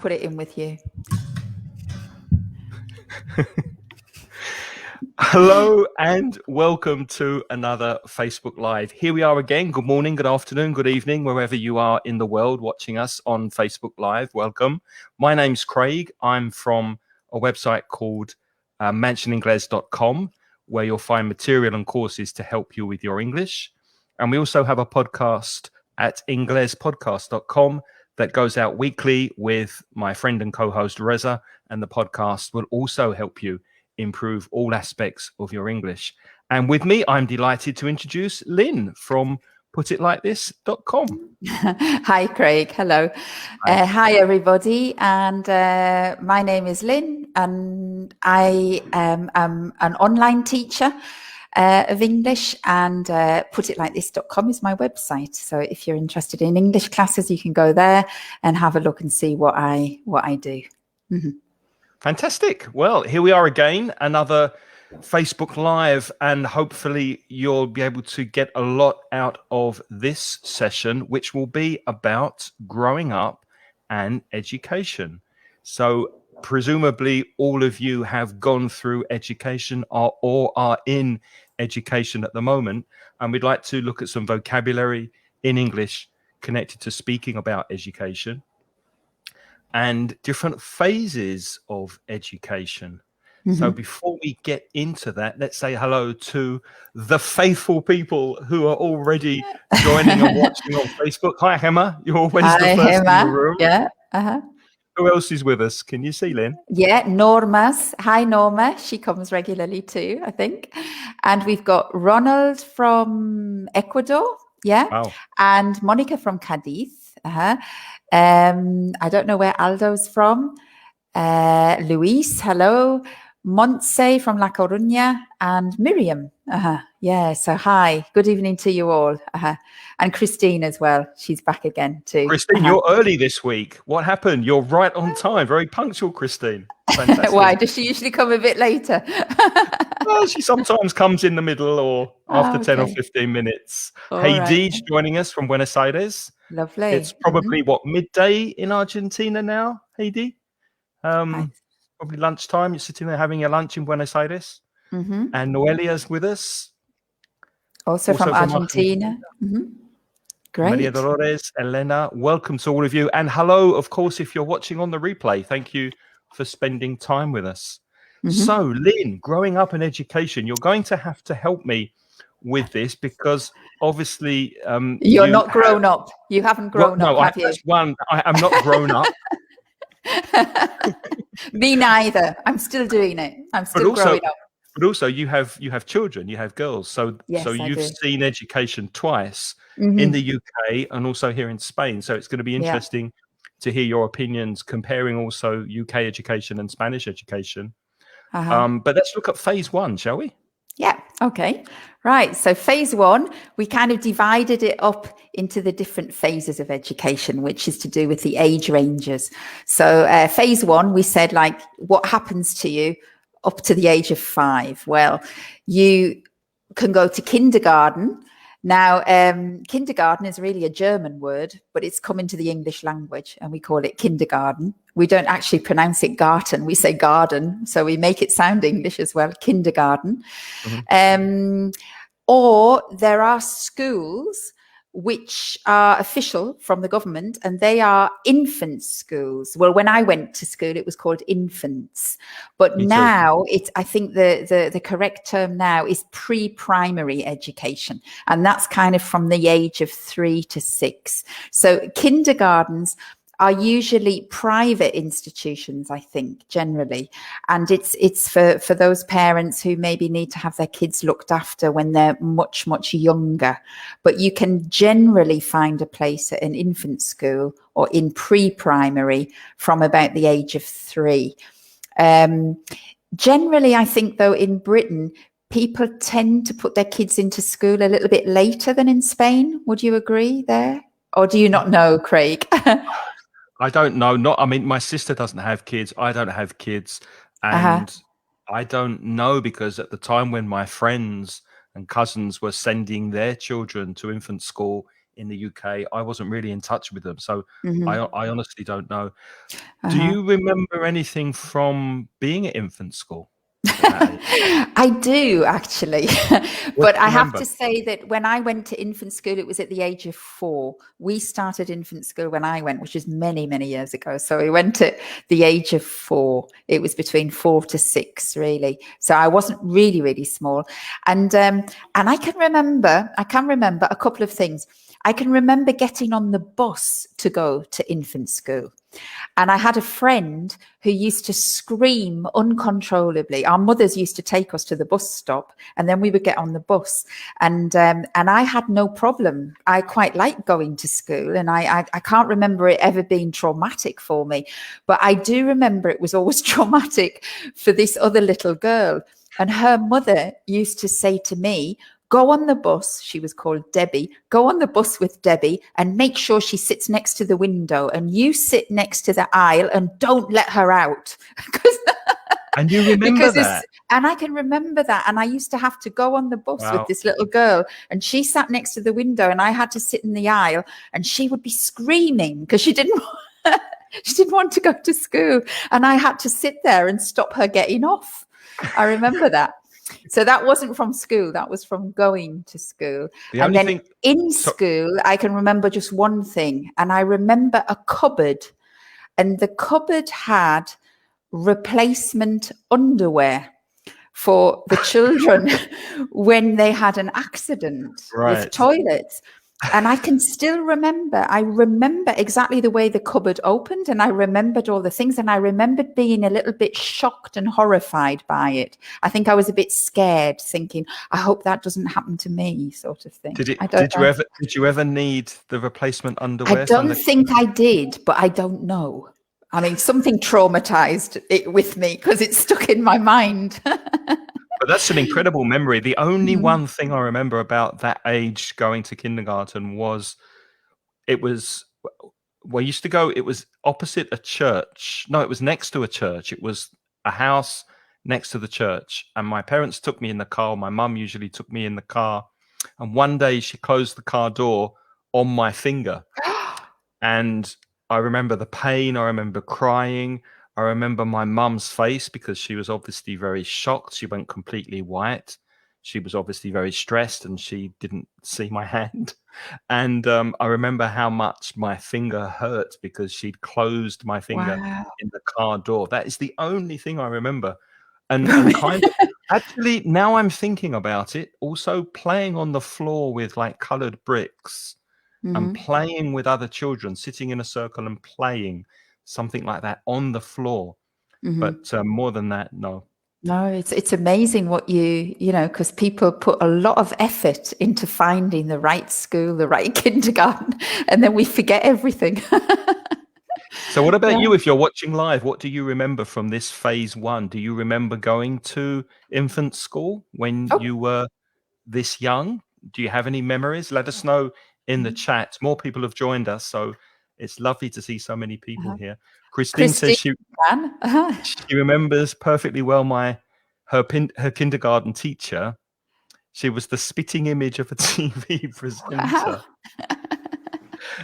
put it in with you. Hello and welcome to another Facebook Live. Here we are again. Good morning, good afternoon, good evening, wherever you are in the world watching us on Facebook Live. Welcome. My name's Craig. I'm from a website called mansioningles.com, where you'll find material and courses to help you with your English. And we also have a podcast at inglespodcast.com that goes out weekly with my friend and co-host Reza, and the podcast will also help you improve all aspects of your English. And with me, I'm delighted to introduce Lynn from putitlikethis.com. Hi, Craig. Hello. Hi, everybody. And my name is Lynn, and I am an online teacher of English, and putitlikethis.com is my website. So if you're interested in English classes, you can go there and have a look and see what I do. Mm-hmm. Fantastic. Well, here we are again, another Facebook Live, and hopefully you'll be able to get a lot out of this session, which will be about growing up and education. So presumably all of you have gone through education or are in education at the moment, and we'd like to look at some vocabulary in English connected to speaking about education and different phases of education. Mm-hmm. So before we get into that, let's say hello to the faithful people who are already joining and watching on Facebook. Hi, Emma. You're always the first in the room. Yeah. Who else is with us? Can you see, Lynn? Yeah, Norma's. Hi, Norma. She comes regularly too, I think. And we've got Ronald from Ecuador. Yeah. Wow. And Monica from Cadiz. I don't know where Aldo's from. Luis, hello. Montse from La Coruña, and Miriam. Yeah, so hi. Good evening to you all. And Christine as well. She's back again too. Christine, you're early this week. What happened? You're right on time. Very punctual, Christine. Fantastic. Why? Does she usually come a bit later? Well, she sometimes comes in the middle or after 10 or 15 minutes. Heidi's joining us from Buenos Aires. Lovely. It's probably midday in Argentina now, Heidi? Probably lunchtime. You're sitting there having your lunch in Buenos Aires. Mm-hmm. And Noelia's with us. Also from Argentina. Mm-hmm. Great. Maria Dolores, Elena, welcome to all of you. And hello, of course, if you're watching on the replay. Thank you for spending time with us. Mm-hmm. So, Lynn, growing up in education, you're going to have to help me with this because obviously you're not grown up. You haven't grown up, have you? That's one. I'm not grown up. Me neither. I'm still doing it. I'm still growing up. But also, you have children, you have girls. So you've seen education twice in the UK and also here in Spain. So it's going to be interesting to hear your opinions comparing also UK education and Spanish education. But let's look at phase one, shall we? Yeah. Okay. Right. So phase one, we kind of divided it up into the different phases of education, which is to do with the age ranges. So phase one, we said, like, what happens to you up to the age of 5? Well, you can go to kindergarten. Now, kindergarten is really a German word, but it's come into the English language and we call it kindergarten. We don't actually pronounce it garten. We say garden. So we make it sound English as well, kindergarten. Mm-hmm. Or there are schools which are official from the government, and they are infant schools. Well, when I went to school, it was called infants, but now I think the correct term now is pre-primary education, and that's kind of from the age of 3 to 6. So kindergartens are usually private institutions, I think, generally. And it's for those parents who maybe need to have their kids looked after when they're much, much younger. But you can generally find a place at an infant school or in pre-primary from about the age of 3. Generally, I think, though, in Britain, people tend to put their kids into school a little bit later than in Spain. Would you agree there? Or do you not know, Craig? I don't know. I mean, my sister doesn't have kids. I don't have kids. And I don't know, because at the time when my friends and cousins were sending their children to infant school in the UK. I wasn't really in touch with them, so Mhm. I honestly don't know. Do Uh-huh. you remember anything from being at infant school at that age? I do actually, What but do you I have remember? to say that when I went to infant school, it was at the age of 4. We started infant school when I went, which is many, many years ago. So we went at the age of 4. It was between 4 to 6, really. So I wasn't really, really small, and I can remember a couple of things. I can remember getting on the bus to go to infant school. And I had a friend who used to scream uncontrollably. Our mothers used to take us to the bus stop, and then we would get on the bus. And I had no problem. I quite liked going to school, and I can't remember it ever being traumatic for me. But I do remember it was always traumatic for this other little girl. And her mother used to say to me, go on the bus. She was called Debbie. Go on the bus with Debbie and make sure she sits next to the window, and you sit next to the aisle and don't let her out. And you remember that? And I can remember that. And I used to have to go on the bus with Wow. this little girl, and she sat next to the window, and I had to sit in the aisle, and she would be screaming because she didn't want to go to school. And I had to sit there and stop her getting off. I remember that. So that wasn't from school. That was from going to school. The And only then thing, in so, school, I can remember just one thing. And I remember a cupboard, and the cupboard had replacement underwear for the children when they had an accident with right. toilets. And I can still remember, I remember exactly the way the cupboard opened, and I remembered all the things, and I remembered being a little bit shocked and horrified by it. I think I was a bit scared, thinking, I hope that doesn't happen to me, sort of thing. I don't know. Did you ever need the replacement I underwear from don't the think I did, but I don't know. I mean, something traumatized it with me because it's stuck in my mind. But that's an incredible memory. The only Mhm. one thing I remember about that age going to kindergarten was it was we used to go, it was opposite a church. No, it was next to a church. It was a house next to the church. And my parents took me in the car. My mum usually took me in the car. And one day she closed the car door on my finger. And I remember the pain. I remember crying. I remember my mum's face because she was obviously very shocked. She went completely white. She was obviously very stressed, and she didn't see my hand. And I remember how much my finger hurt because she'd closed my finger Wow. in the car door. That is the only thing I remember. And kind of actually, now I'm thinking about it, also playing on the floor with like colored bricks and Mhm. playing with other children, sitting in a circle and playing something like that on the floor. Mhm. But more than that, no. No, it's amazing what you know, because people put a lot of effort into finding the right school, the right kindergarten, and then we forget everything. So what about Yeah. you? If you're watching live, what do you remember from this phase 1? Do you remember going to infant school when Oh. you were this young? Do you have any memories? Let us know in the Mhm. chat. More people have joined us, so it's lovely to see so many people Uh-huh. here. Christine says Christine can. Uh-huh. she remembers perfectly well her kindergarten teacher. She was the spitting image of a TV presenter. Wow.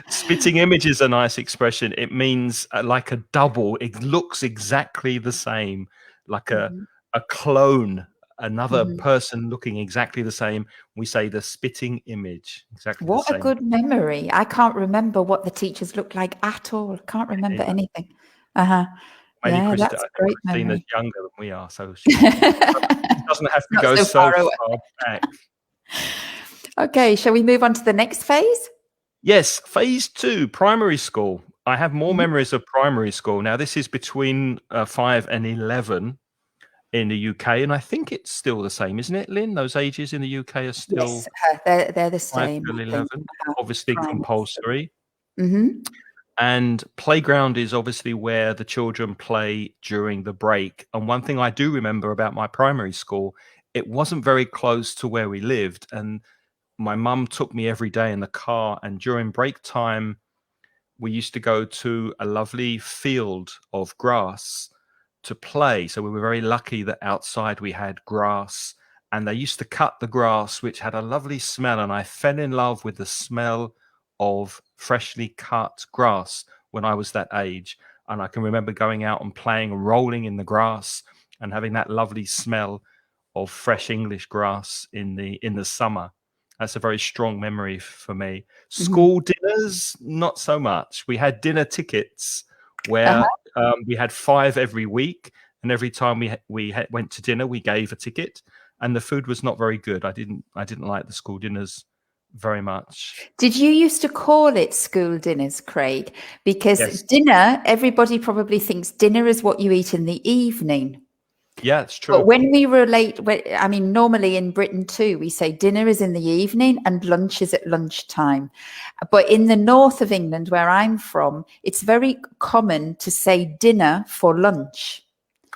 Spitting image is a nice expression. It means like a double. It looks exactly the same, like Mhm. a clone, another Mhm. person looking exactly the same. We say the spitting image, exactly the What a same. good memory. I can't remember what the teachers looked like at all. Can't remember Either. anything. Uh-huh. Maybe Yeah, that's a great Christina's memory. younger than we are, so she doesn't have to Not go so so far away. far back. Okay, shall we move on to the next phase? Yes, phase 2, primary school. I have more Mhm. memories of primary school. Now, this is between 5 and 11 in the UK, and I think it's still the same, isn't it, Lynn? Those ages in the UK are Yes, still they're the 5 same, till I think. 11, obviously Primary school. compulsory. Mhm. And playground is obviously where the children play during the break. And one thing I do remember about my primary school, it wasn't very close to where we lived. And my mum took me every day in the car. And during break time, we used to go to a lovely field of grass to play. So we were very lucky that outside we had grass. And they used to cut the grass, which had a lovely smell. And I fell in love with the smell of freshly cut grass when I was that age. And I can remember going out and playing, rolling in the grass and having that lovely smell of fresh English grass in the summer. That's a very strong memory for me. School dinners, not so much. We had dinner tickets where we had 5 every week, and every time we went to dinner, we gave a ticket, and the food was not very good. I didn't like the school dinners very much. Did you used to call it school dinners, Craig? Because Yes. dinner, everybody probably thinks dinner is what you eat in the evening. Yeah, it's true. But when we relate, I mean, normally in Britain too, we say dinner is in the evening and lunch is at lunchtime. But in the north of England, where I'm from, it's very common to say dinner for lunch.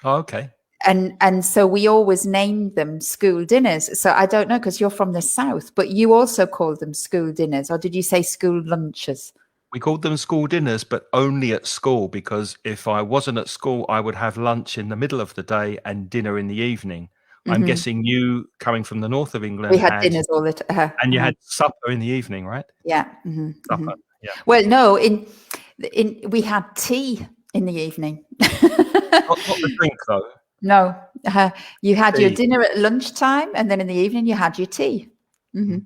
Oh, okay. And so we always named them school dinners. So I don't know, because you're from the south, but you also called them school dinners, or did you say school lunches? We called them school dinners, but only at school, because if I wasn't at school, I would have lunch in the middle of the day and dinner in the evening. I'm guessing you, coming from the north of England, We had dinners all the time. and you had supper in the evening, right? Yeah. Supper. Yeah. Well, no, we had tea in the evening. Not the drink though. No, you had your Tea. dinner at lunchtime, and then in the evening you had your tea, which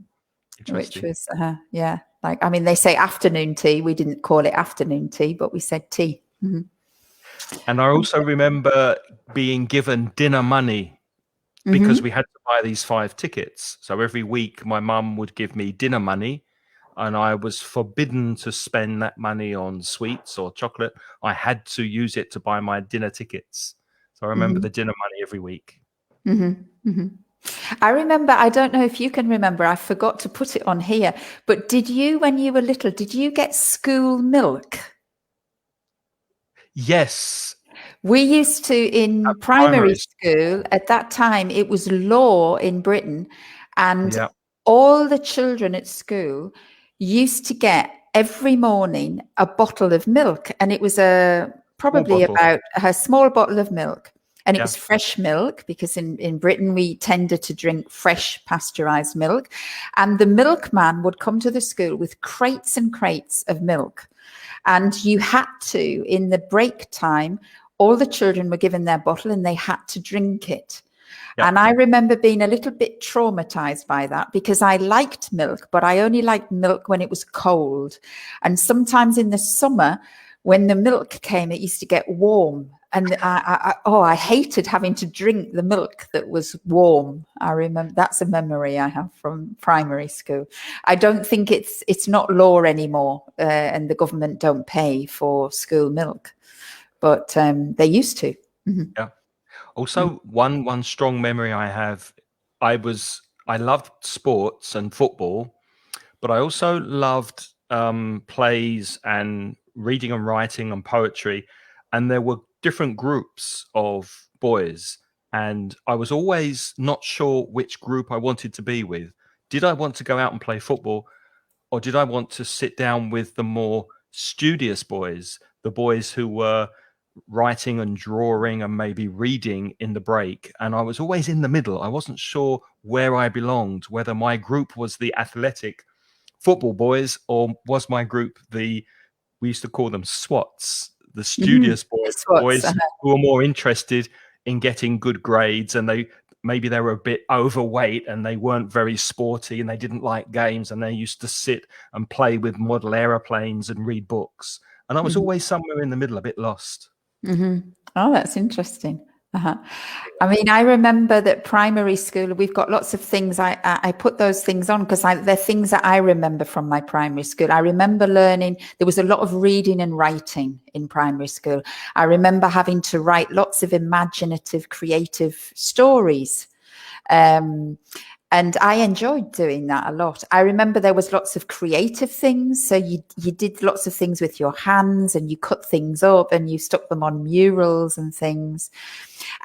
Interesting. was yeah. Like, I mean, they say afternoon tea. We didn't call it afternoon tea, but we said tea. And I also remember being given dinner money because we had to buy these 5 tickets. So every week my mum would give me dinner money, and I was forbidden to spend that money on sweets or chocolate. I had to use it to buy my dinner tickets. So I remember the dinner money every week. I remember, I don't know if you can remember, I forgot to put it on here, but did you, when you were little, did you get school milk? Yes. We used to, in primary school, at that time, it was law in Britain, and all the children at school used to get every morning a bottle of milk, and it was probably about a small bottle of milk. And it was fresh milk, because in Britain, we tended to drink fresh pasteurized milk. And the milkman would come to the school with crates and crates of milk. And you had to, in the break time, all the children were given their bottle and they had to drink it. And I remember being a little bit traumatized by that, because I liked milk, but I only liked milk when it was cold. And sometimes in the summer, when the milk came, it used to get warm. And I hated having to drink the milk that was warm. I remember, that's a memory I have from primary school. I don't think it's not law anymore, and the government don't pay for school milk, but they used to. Yeah. Also, one strong memory I have, I loved sports and football, but I also loved plays and reading and writing and poetry. And there were different groups of boys, and I was always not sure which group I wanted to be with. Did I want to go out and play football, or did I want to sit down with the more studious boys, the boys who were writing and drawing and maybe reading in the break? And I was always in the middle. I wasn't sure where I belonged, whether my group was the athletic football boys, or was my group we used to call them SWATs, the studious boys who were more interested in getting good grades, and maybe they were a bit overweight and they weren't very sporty and they didn't like games, and they used to sit and play with model aeroplanes and read books. And I was always somewhere in the middle, a bit lost. Oh, that's interesting. I mean, I remember that primary school, we've got lots of things. I put those things on because they're things that I remember from my primary school. I remember learning, there was a lot of reading and writing in primary school. I remember having to write lots of imaginative, creative stories. And I enjoyed doing that a lot. I remember there was lots of creative things. So you did lots of things with your hands, and you cut things up and you stuck them on murals and things.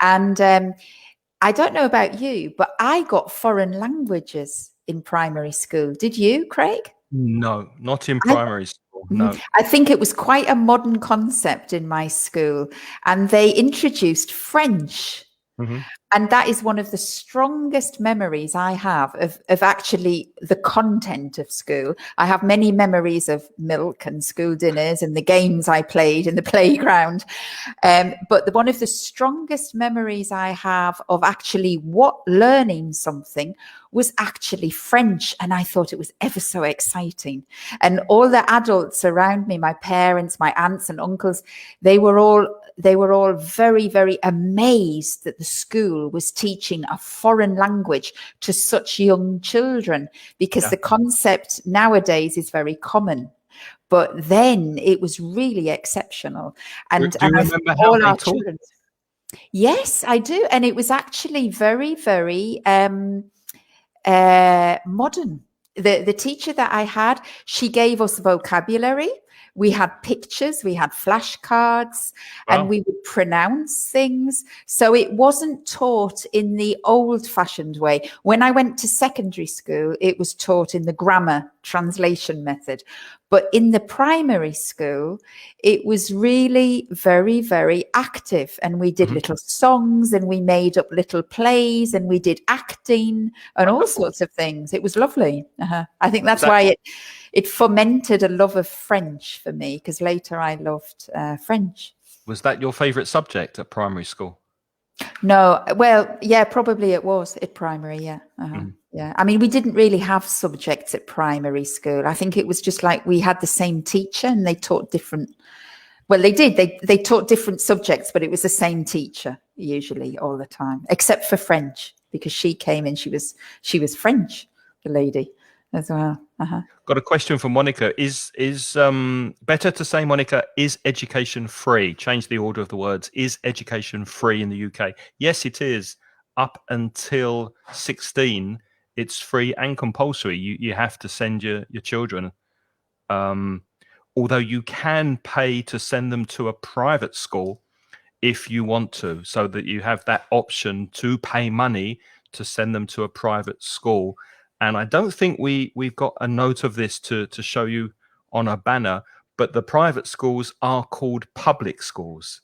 And I don't know about you, but I got foreign languages in primary school. Did you, Craig? No, not in primary school. No. I think it was quite a modern concept in my school. And they introduced French Mm-hmm. And that is one of the strongest memories I have of actually the content of school. I have many memories of milk and school dinners and the games I played in the playground. But one of the strongest memories I have of actually learning something was actually French. And I thought it was ever so exciting. And all the adults around me, my parents, my aunts and uncles, they were all very, very amazed that the school was teaching a foreign language to such young children, because the concept nowadays is very common. But then it was really exceptional. And, Do you remember how all they our taught? children. Yes, I do. And it was actually very, very modern. The teacher that I had, she gave us vocabulary. We had pictures, we had flashcards, and we would pronounce things. So it wasn't taught in the old-fashioned way. When I went to secondary school, it was taught in the grammar translation method. But in the primary school, it was really very, very active. And we did little songs, and we made up little plays, and we did acting and all sorts of things. It was lovely. I think that's why it fomented a love of French for me, because later I loved French. Was that your favorite subject at primary school? No, well, yeah, probably it was at primary. Yeah. Yeah. I mean, we didn't really have subjects at primary school. I think it was just like we had the same teacher and they taught different. Well, they did. They taught different subjects, but it was the same teacher usually all the time, except for French, because she came and she was French, the lady, as well. Got a question from Monica. Is better to say, Monica, is education free? Change the order of the words. Is education free in the UK? Yes, it is. Up until 16, it's free and compulsory. You have to send your children. Although you can pay to send them to a private school if you want to, so that you have that option to pay money to send them to a private school. And I don't think we've got a note of this to show you on a banner, but the private schools are called public schools,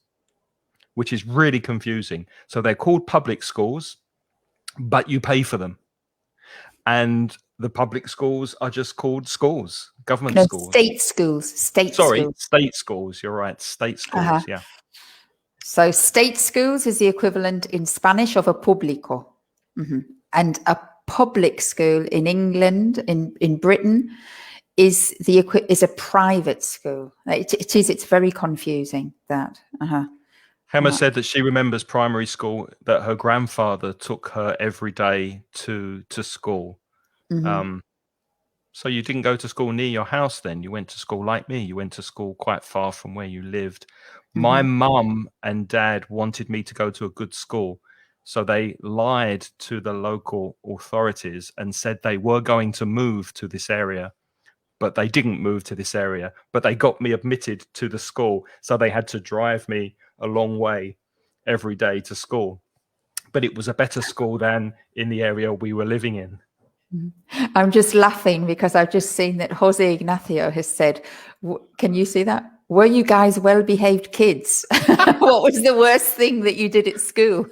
which is really confusing. So they're called public schools, but you pay for them. And the public schools are just called schools, government schools. State schools. State schools. You're right. State schools, yeah. So state schools is the equivalent in Spanish of a público. And a public school in England, in Britain, is a private school. It's very confusing, that. Hemma said that she remembers primary school, that her grandfather took her every day to school. So you didn't go to school near your house then? You went to school like me. You went to school quite far from where you lived. My mum and dad wanted me to go to a good school. So they lied to the local authorities and said they were going to move to this area, but they didn't move to this area. But they got me admitted to the school. So they had to drive me a long way every day to school. But it was a better school than in the area we were living in. I'm just laughing because I've just seen that Jose Ignacio has said, can you see that? Were you guys well-behaved kids? What was the worst thing that you did at school?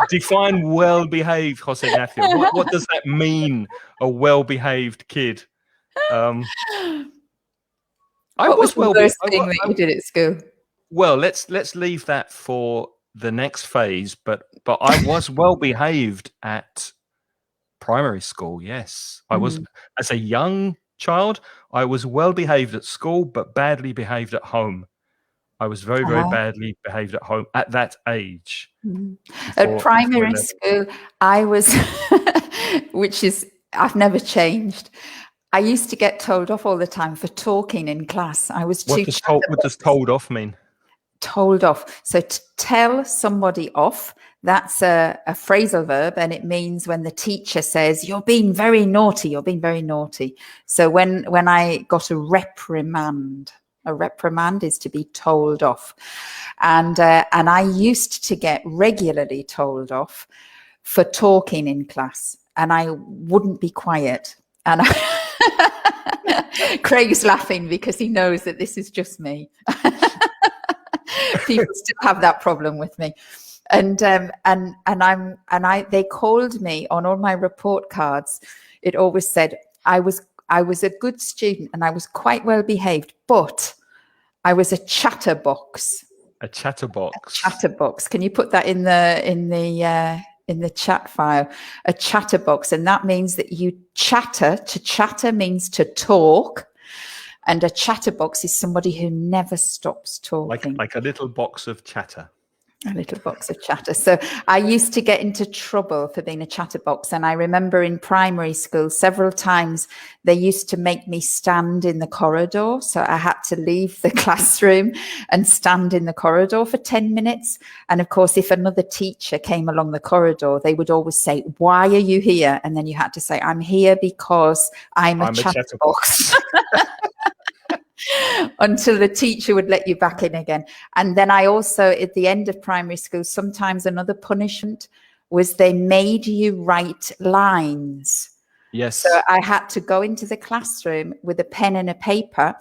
Define well-behaved, Jose Ignacio. What does that mean, a well-behaved kid? What was the worst thing that you did at school? Well, let's leave that for the next phase. But I was well-behaved at primary school. Yes, I was. As a young child, I was well behaved at school, but badly behaved at home. I was very, very badly behaved at home at that age. At primary school, I was, I've never changed. I used to get told off all the time for talking in class. I was too. What does told off mean? Told off. So to tell somebody off, that's a phrasal verb, and it means when the teacher says, you're being very naughty, you're being very naughty. So when I got a reprimand is to be told off. And I used to get regularly told off for talking in class, and I wouldn't be quiet. And Craig's laughing because he knows that this is just me. People still have that problem with me. They called me on all my report cards. It always said I was a good student and I was quite well behaved, but I was a chatterbox. A chatterbox. Chatterbox. Can you put that in the chat file? A chatterbox, and that means that you chatter. To chatter means to talk, and a chatterbox is somebody who never stops talking. Like a little box of chatter. A little box of chatter. So I used to get into trouble for being a chatterbox. And I remember in primary school, several times they used to make me stand in the corridor. So I had to leave the classroom and stand in the corridor for 10 minutes. And of course, if another teacher came along the corridor, they would always say, "Why are you here?" And then you had to say, "I'm here because I'm a chatterbox." Until the teacher would let you back in again. And then I also, at the end of primary school, sometimes another punishment was they made you write lines. Yes. So I had to go into the classroom with a pen and a paper,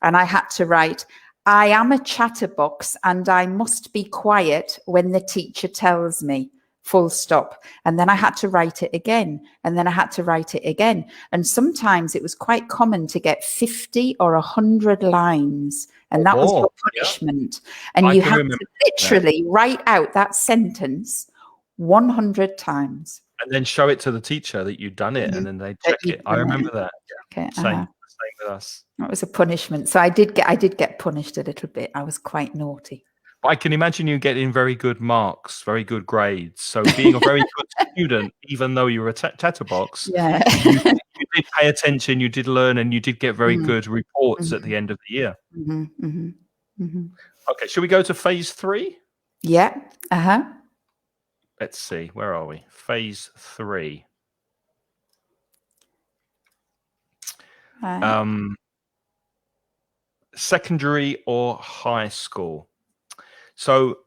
and I had to write, "I am a chatterbox and I must be quiet when the teacher tells me. Full stop." And then I had to write it again. And then I had to write it again. And sometimes it was quite common to get 50 or 100 lines. And that was your punishment. Yeah. And you had to literally write out that sentence 100 times. And then show it to the teacher that you'd done it, and then they check it. I remember that. Okay. Same with us. That was a punishment. So I did get punished a little bit. I was quite naughty. But I can imagine you getting very good marks, very good grades. So being a very good student, even though you were a chatterbox, you did pay attention, you did learn, and you did get very good reports at the end of the year. Okay, should we go to phase 3? Yeah. Let's see, where are we? Phase 3. Secondary or high school? So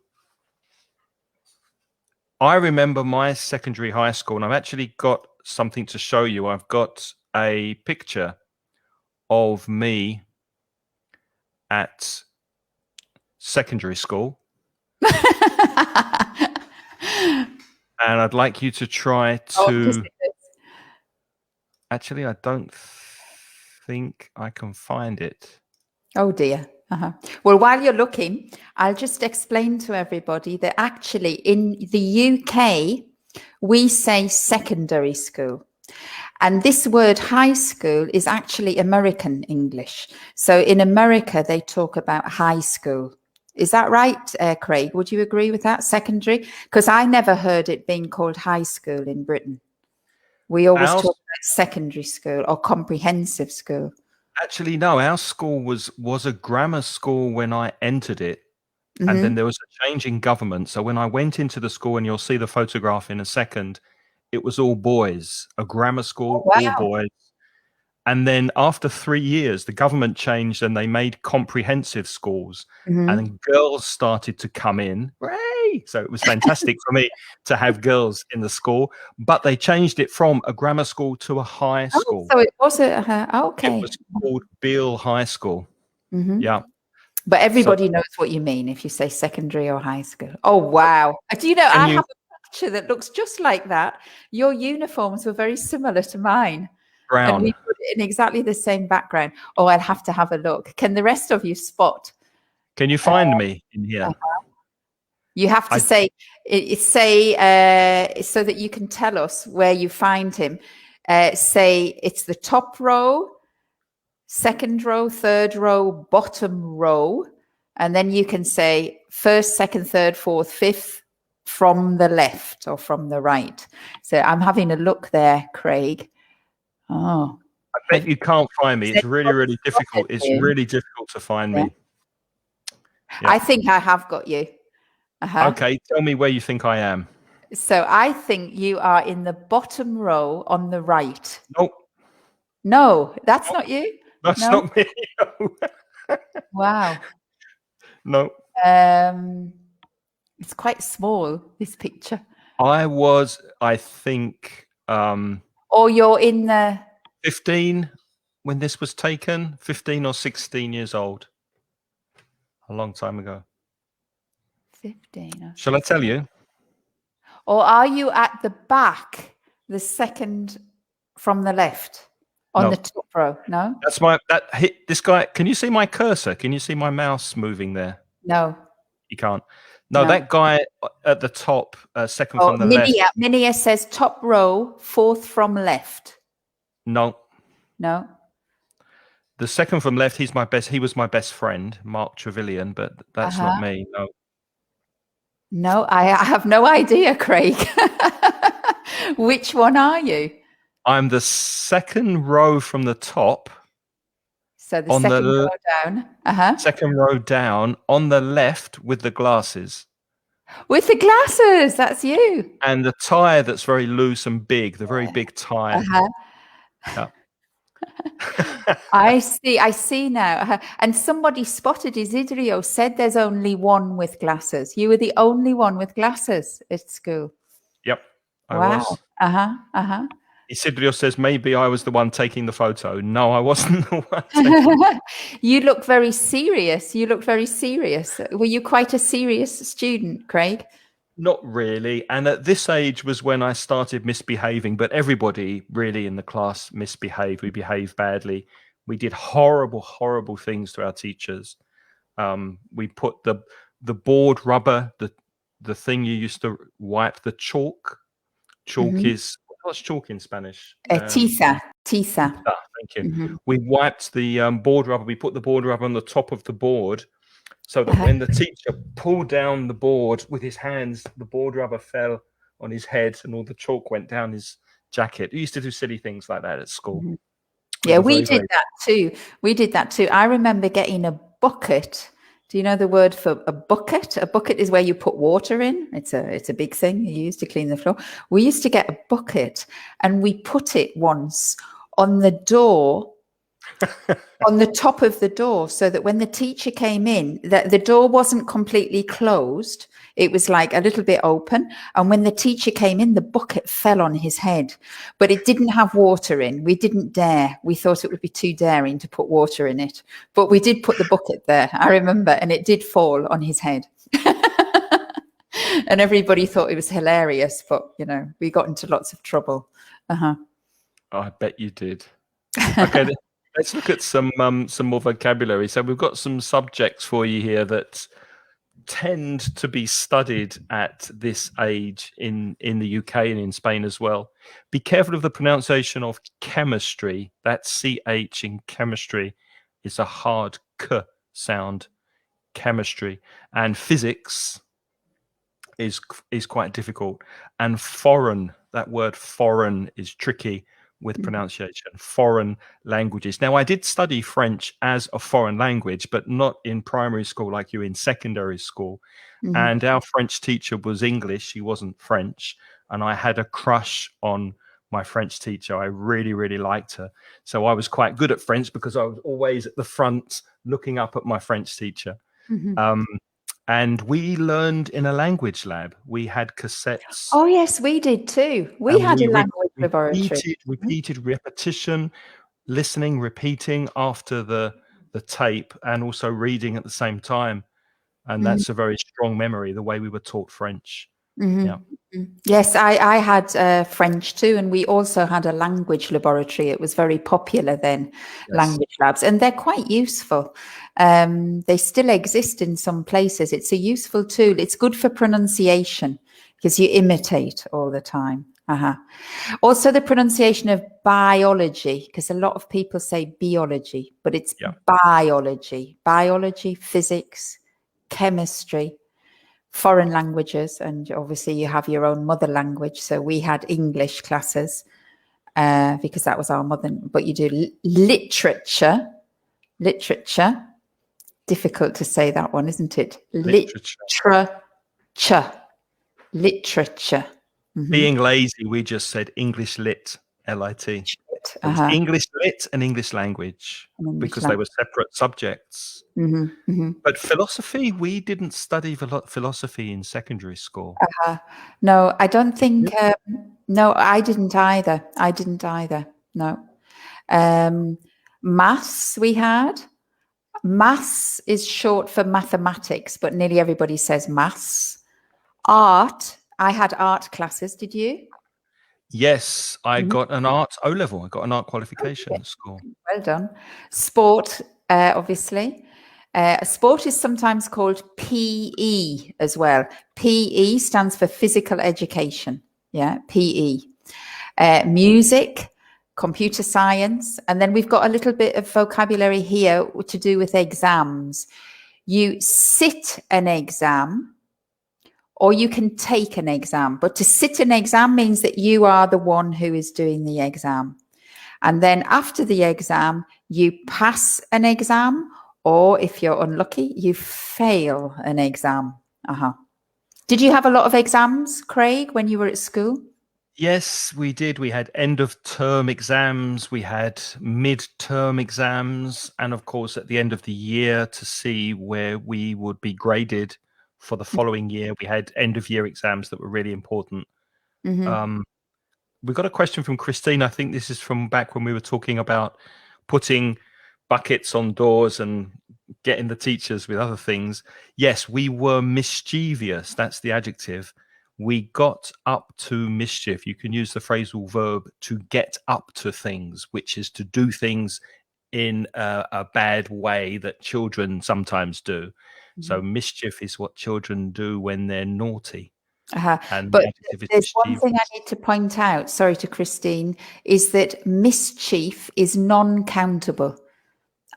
I remember my secondary high school, and I've actually got something to show you. I've got a picture of me at secondary school. And I'd like you to try to... Actually, I don't think I can find it. Oh, dear. Well, while you're looking, I'll just explain to everybody that actually in the UK, we say secondary school. And this word high school is actually American English. So in America, they talk about high school. Is that right, Craig? Would you agree with that? Secondary? Because I never heard it being called high school in Britain. We always talk about secondary school or comprehensive school. Actually, no, our school was a grammar school when I entered it. And then there was a change in government. So when I went into the school, and you'll see the photograph in a second, it was all boys, a grammar school, all boys. And then after 3 years, the government changed and they made comprehensive schools. And then girls started to come in. Hooray! So it was fantastic for me to have girls in the school. But they changed it from a grammar school to a high school. So it was okay. It was called Beale High School. Yeah. But everybody knows what you mean if you say secondary or high school. Oh, wow. Do you know, I have a picture that looks just like that. Your uniforms were very similar to mine. Brown. And we put it in exactly the same background. Oh, I'll have to have a look. Can the rest of you spot? Can you find me in here? You have to say so that you can tell us where you find him. Say it's the top row, second row, third row, bottom row. And then you can say first, second, third, fourth, fifth from the left or from the right. So I'm having a look there, Craig. Oh, I bet you can't find me. It's really, really difficult. It's really difficult to find me. Yeah. I think I have got you. Okay, tell me where you think I am. So I think you are in the bottom row on the right. Nope. No, that's not you. That's not me. Wow. No. It's quite small, this picture. I think... or you're in the... 15 when this was taken, 15 or 16 years old. A long time ago. 15. Shall I tell you? Or are you at the back, the second from the left, on No. the top row? No? This guy. Can you see my cursor? Can you see my mouse moving there? No. You can't. No, No. that guy at the top, second Oh, from the left. Minia says top row, fourth from left. No. No. The second from left, he was my best friend, Mark Trevelyan, but that's not me. No. No, I have no idea, Craig. Which one are you? I'm the second row from the top. So the second row down. Second row down on the left with the glasses. With the glasses, that's you. And the tie that's very loose and big, the very big tie. Yeah. I see now. And somebody spotted Isidrio, said there's only one with glasses. You were the only one with glasses at school. Yep, I was. Isidrio says maybe I was the one taking the photo. No, I wasn't the one. You look very serious. Were you quite a serious student, Craig? Not really. And at this age was when I started misbehaving, but everybody really in the class misbehaved. We behaved badly. We did horrible, horrible things to our teachers. We put the board rubber, the thing you used to wipe the chalk. Chalk is, what's chalk in Spanish? Tiza. Thank you. We wiped the board rubber. We put the board rubber on the top of the board, so that when the teacher pulled down the board with his hands, the board rubber fell on his head and all the chalk went down his jacket. We used to do silly things like that at school. Yeah, we did that too. I remember getting a bucket. Do you know the word for a bucket? A bucket is where you put water in. It's a big thing you use to clean the floor. We used to get a bucket and we put it once on the door, on the top of the door, so that when the teacher came in, that the door wasn't completely closed. It was like a little bit open. And when the teacher came in, the bucket fell on his head, but it didn't have water in. We didn't dare. We thought it would be too daring to put water in it, but we did put the bucket there. I remember, and it did fall on his head. And everybody thought it was hilarious, but we got into lots of trouble. I bet you did. Okay. Let's look at some more vocabulary. So we've got some subjects for you here that tend to be studied at this age in the UK and in Spain as well. Be careful of the pronunciation of chemistry. That CH in chemistry is a hard K sound, chemistry. And physics is quite difficult. And foreign, that word foreign is tricky with pronunciation. Foreign languages. Now, I did study French as a foreign language, but not in primary school like you in secondary school. And our French teacher was English. He wasn't French. And I had a crush on my French teacher. I really, really liked her. So I was quite good at French because I was always at the front looking up at my French teacher. And we learned in a language lab. We had cassettes. Oh, yes, we did too. We had a language laboratory. Repeated repetition, listening, repeating after the tape, and also reading at the same time. And that's a very strong memory, the way we were taught French. Yeah. Yes, I had French too, and we also had a language laboratory. It was very popular then, language labs, and they're quite useful. They still exist in some places. It's a useful tool. It's good for pronunciation because you imitate all the time. Also, the pronunciation of biology, because a lot of people say biology, but it's biology. Biology, physics, chemistry, foreign languages, and obviously you have your own mother language. So we had English classes because that was our mother. But you do literature. Difficult to say that one, isn't it? Literature. Being lazy, we just said English lit, LIT. English lit and English language because they were separate subjects. But philosophy, we didn't study philosophy in secondary school. No, I don't think. No, I didn't either. No. Maths we had. Maths is short for mathematics, but nearly everybody says maths. Art, I had art classes. Did you? Yes, I Mhm. got an art O level. I got an art qualification at school. Well done. Sport, obviously. Sport is sometimes called PE as well. PE stands for physical education. Yeah, PE. Music, computer science, and then we've got a little bit of vocabulary here to do with exams. You sit an exam or you can take an exam, but to sit an exam means that you are the one who is doing the exam. And then after the exam, you pass an exam, or if you're unlucky, you fail an exam. Did you have a lot of exams, Craig, when you were at school? Yes, we did. We had end of term exams, we had mid-term exams, and of course, at the end of the year to see where we would be graded for the following year, we had end of year exams that were really important. Mm-hmm. We've got a question from Christine. I think this is from back when we were talking about putting buckets on doors and getting the teachers with other things. Yes, we were mischievous. That's the adjective. We got up to mischief. You can use the phrasal verb to get up to things, which is to do things in a bad way that children sometimes do. So mischief is what children do when they're naughty. And But the adjective is there's one thing I mischievous. need to point out, sorry to Christine, is that mischief is non-countable,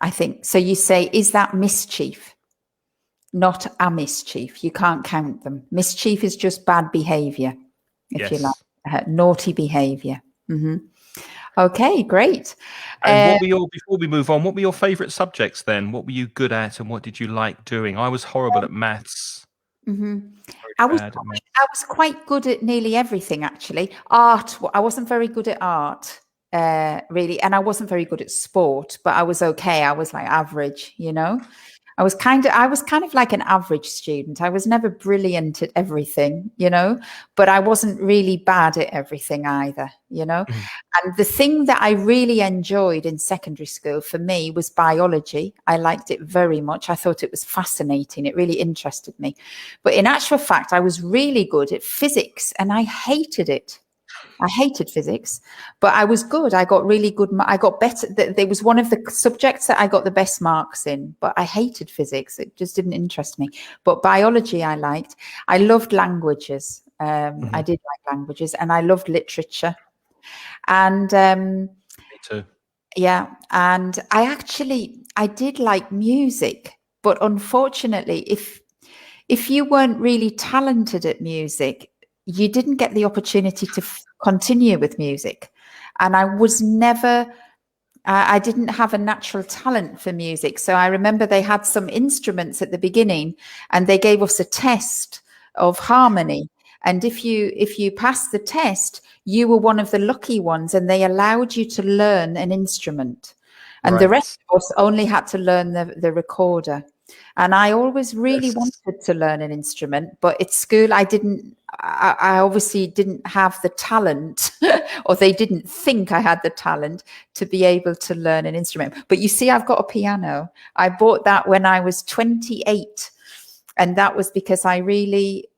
I think. So you say, is that mischief? Not a mischief. You can't count them. Mischief is just bad behavior, if you Yes. like, naughty behavior. Okay, great. And what were your, before we move on, what were your favorite subjects then? What were you good at and what did you like doing? I was horrible at maths. Mhm. Very I was bad at I maths. was quite good at nearly everything actually. Art, I wasn't very good at art, really, and I wasn't very good at sport, but I was okay. I was like average, you know. I was kind of like an average student. I was never brilliant at everything, you know, but I wasn't really bad at everything either, you know. Mhm. And the thing that I really enjoyed in secondary school for me was biology. I liked it very much. I thought it was fascinating. It really interested me. But in actual fact, I was really good at physics and I hated it. I hated physics, but I was good. I got really good. I got better. There was one of the subjects that I got the best marks in, but I hated physics. It just didn't interest me. But biology, I liked. I loved languages. I Mhm. did like languages, and I loved literature. And Me too. yeah, and I did like music, but unfortunately, if you weren't really talented at music, you didn't get the opportunity to continue with music. And I was never, I didn't have a natural talent for music. So I remember they had some instruments at the beginning and they gave us a test of harmony. And if you passed the test, you were one of the lucky ones and they allowed you to learn an instrument. And the rest Right. of us only had to learn the recorder. And I always really Yes. wanted to learn an instrument, but at school I obviously didn't have the talent, or they didn't think I had the talent to be able to learn an instrument. But you see, I've got a piano. I bought that when I was 28. And that was because I really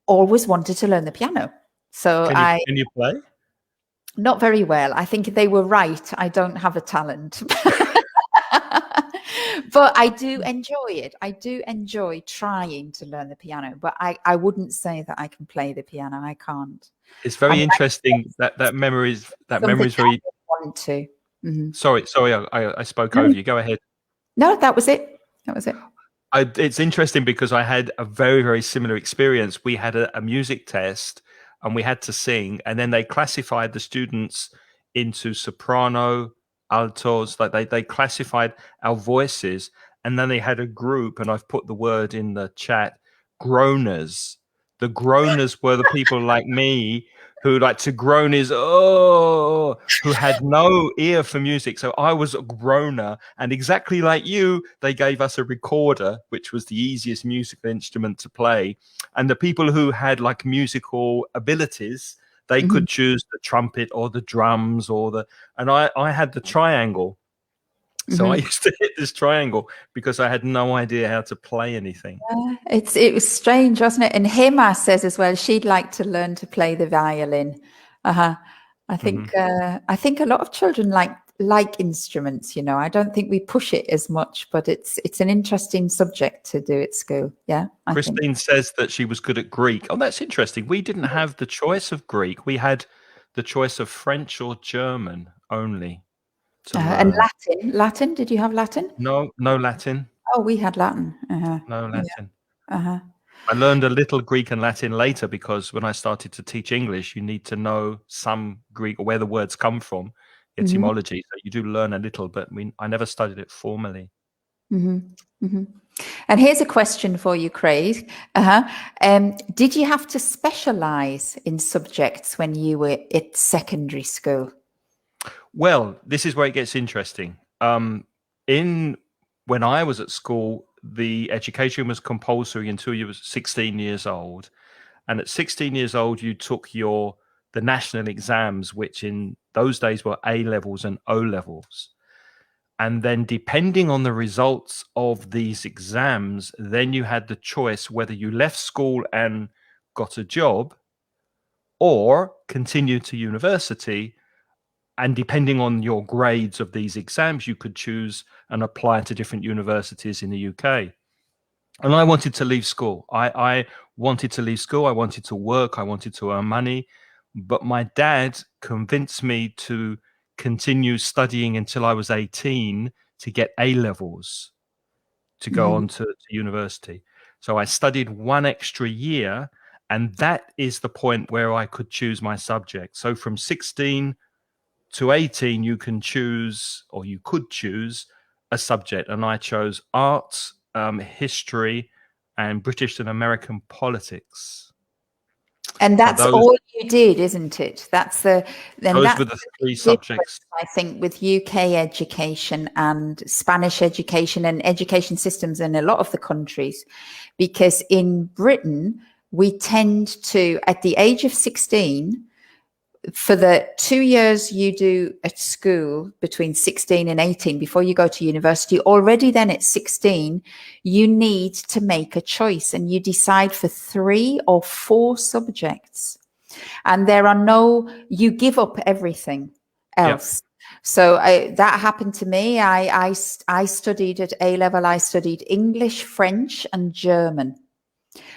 always wanted to learn the piano. So Can you play? not very well. I think they were right. I don't have a talent. But I do enjoy it. I do enjoy trying to learn the piano, but I wouldn't say that I can play the piano. I can't. It's I very mean, interesting that that something memory is that I very. want to. Mhm. Sorry, I spoke No, over you. Go ahead. no, that was it. That was it. It's interesting because I had a very, very similar experience. We had a music test and we had to sing, and then they classified the students into soprano, altos, like they classified our voices, and then they had a group, and I've put the word in the chat, groaners. The groaners were the people like me who like to groan is who had no ear for music. So I was a groaner, and exactly like you, they gave us a recorder, which was the easiest musical instrument to play. And the people who had like musical abilities, they Mhm. could choose the trumpet or the drums or and I had the triangle. So I used to hit this triangle because I had no idea how to play anything. It was strange, wasn't it? And Hema says as well she'd like to learn to play the violin. Uh-huh. I think a lot of children like instruments. I don't think we push it as much, but it's an interesting subject to do at school. Yeah, I think. Christine says that she was good at Greek. Oh, that's interesting. We didn't have the choice of Greek. We had the choice of French or German only to And learn. Latin. Did you have Latin? No Latin. Oh, we had Latin. No Latin. Yeah. I learned a little Greek and Latin later because when I started to teach English, you need to know some Greek or where the words come from, etymology. So you do learn a little, but I never studied it formally. And here's a question for you, Craig. Did you have to specialize in subjects when you were at secondary school? Well, this is where it gets interesting. When I was at school, the education was compulsory until you were 16 years old. And at 16 years old, you took the national exams, which in those days were A levels and O levels. And then depending on the results of these exams, then you had the choice whether you left school and got a job or continued to university. And depending on your grades of these exams, you could choose and apply to different universities in the UK. And I wanted to leave school. I wanted to leave school. I wanted to work. I wanted to earn money. But my dad convinced me to continue studying until I was 18 to get A levels to go on to university. So I studied one extra year. And that is the point where I could choose my subject. So from 16 to 18, you can choose, or you could choose a subject. And I chose arts, history, and British and American politics. And that's all you did, isn't it? Those were the three subjects. I think with UK education and Spanish education and education systems in a lot of the countries, because in Britain, we tend to, at the age of 16, for the 2 years you do at school between 16 and 18 before you go to university, already then at 16 you need to make a choice and you decide for 3 or 4 subjects, and you give up everything else. So that happened to me. I studied at A level. I studied English, French and German.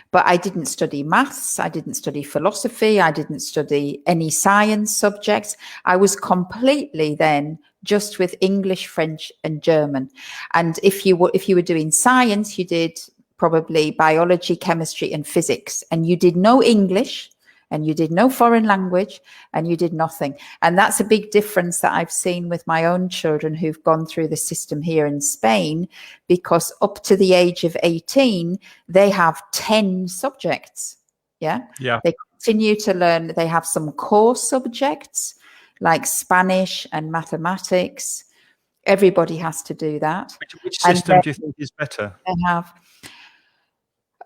But I didn't study maths, I didn't study philosophy, I didn't study any science subjects. I was completely then just with English, French and German. And if you were doing science, you did probably biology, chemistry and physics. And you did no English and you did no foreign language and you did nothing. And that's a big difference that I've seen with my own children who've gone through the system here in Spain, because up to the age of 18, they have 10 subjects. Yeah. They continue to learn. They have some core subjects like Spanish and mathematics. Everybody has to do that. Which system do you think is better? They have.